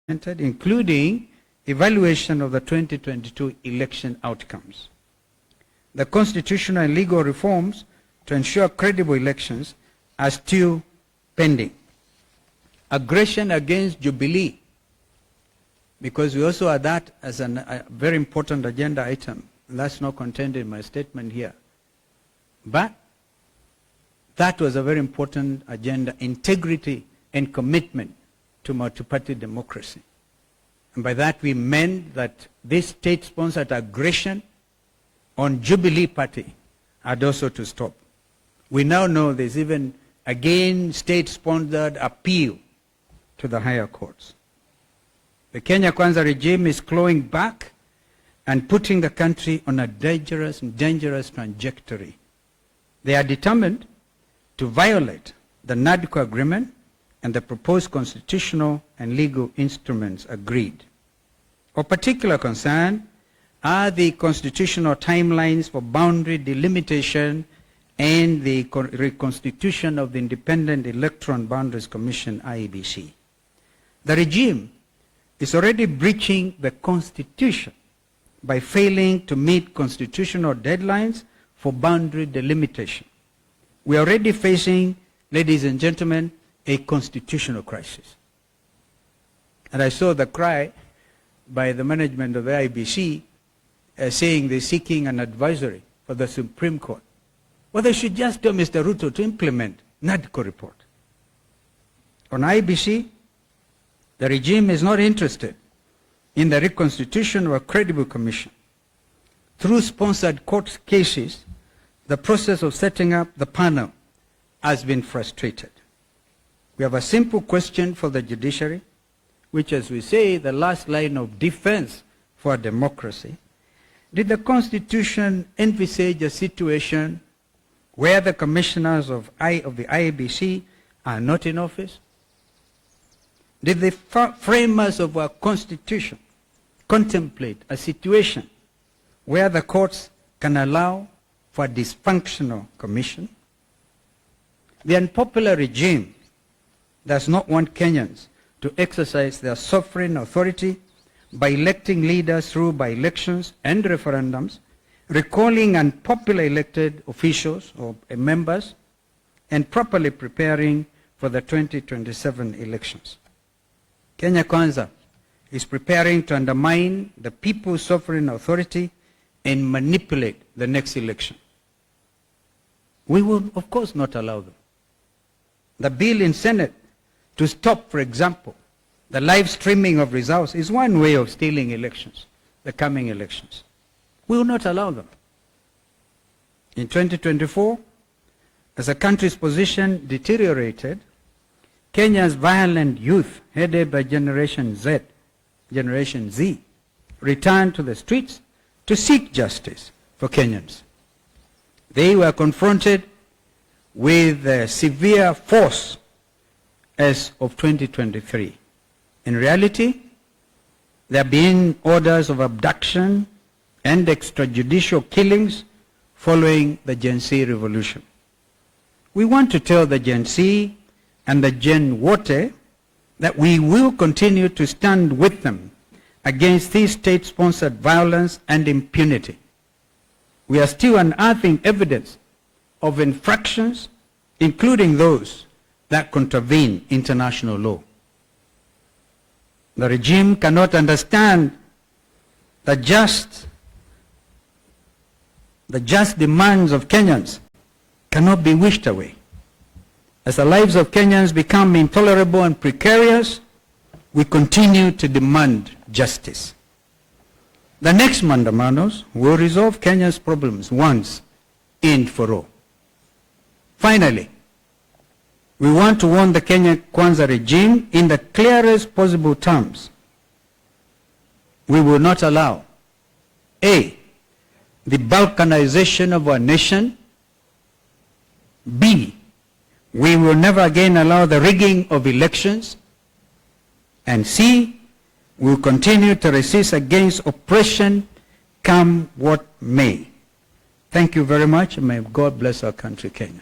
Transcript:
including evaluation of the 2022 election outcomes. The constitutional and legal reforms to ensure credible elections are still pending. Aggression against Jubilee, because we also had that as a very important agenda item. That's not contained in my statement here. But that was a very important agenda, integrity and commitment to multi-party democracy. And by that we meant that this state-sponsored aggression on Jubilee Party had also to stop. We now know there's even, again, state-sponsored appeal to the higher courts. The Kenya Kwanza regime is clawing back and putting the country on a dangerous trajectory. They are determined to violate the NADCO agreement and the proposed constitutional and legal instruments agreed. Of particular concern are the constitutional timelines for boundary delimitation and the reconstitution of the Independent Electoral Boundaries Commission, IEBC. The regime is already breaching the Constitution by failing to meet constitutional deadlines for boundary delimitation. We are already facing, ladies and gentlemen, a constitutional crisis. And I saw the cry by the management of the IEBC saying they're seeking an advisory for the Supreme Court. Well, they should just tell Mr. Ruto to implement NADCO report. On IEBC, the regime is not interested in the reconstitution of a credible commission. Through sponsored court cases, the process of setting up the panel has been frustrated. We have a simple question for the judiciary, which, as we say, the last line of defense for democracy. Did the Constitution envisage a situation where the commissioners of the IEBC are not in office? Did the framers of our Constitution contemplate a situation where the courts can allow for a dysfunctional commission? The unpopular regime does not want Kenyans to exercise their sovereign authority by electing leaders through by-elections and referendums, recalling unpopular elected officials or members, and properly preparing for the 2027 elections. Kenya Kwanza is preparing to undermine the people's sovereign authority and manipulate the next election. We will, of course, not allow them. The bill in Senate to stop, for example, the live streaming of results is one way of stealing elections, the coming elections. We will not allow them. In 2024, as the country's position deteriorated, Kenya's violent youth, headed by Generation Z, returned to the streets to seek justice for Kenyans. They were confronted with severe force as of 2023. In reality, there have been orders of abduction and extrajudicial killings following the Gen Z revolution. We want to tell the Gen Z and the Gen Wote that we will continue to stand with them against this state-sponsored violence and impunity. We are still unearthing evidence of infractions, including those that contravene international law. The regime cannot understand the just demands of Kenyans cannot be wished away. As the lives of Kenyans become intolerable and precarious, we continue to demand justice. The next mandamanos will resolve Kenya's problems once and for all. Finally, we want to warn the Kenya Kwanza regime in the clearest possible terms. We will not allow A, the balkanization of our nation. B, we will never again allow the rigging of elections. And C, we will continue to resist against oppression, come what may. Thank you very much, and may God bless our country, Kenya.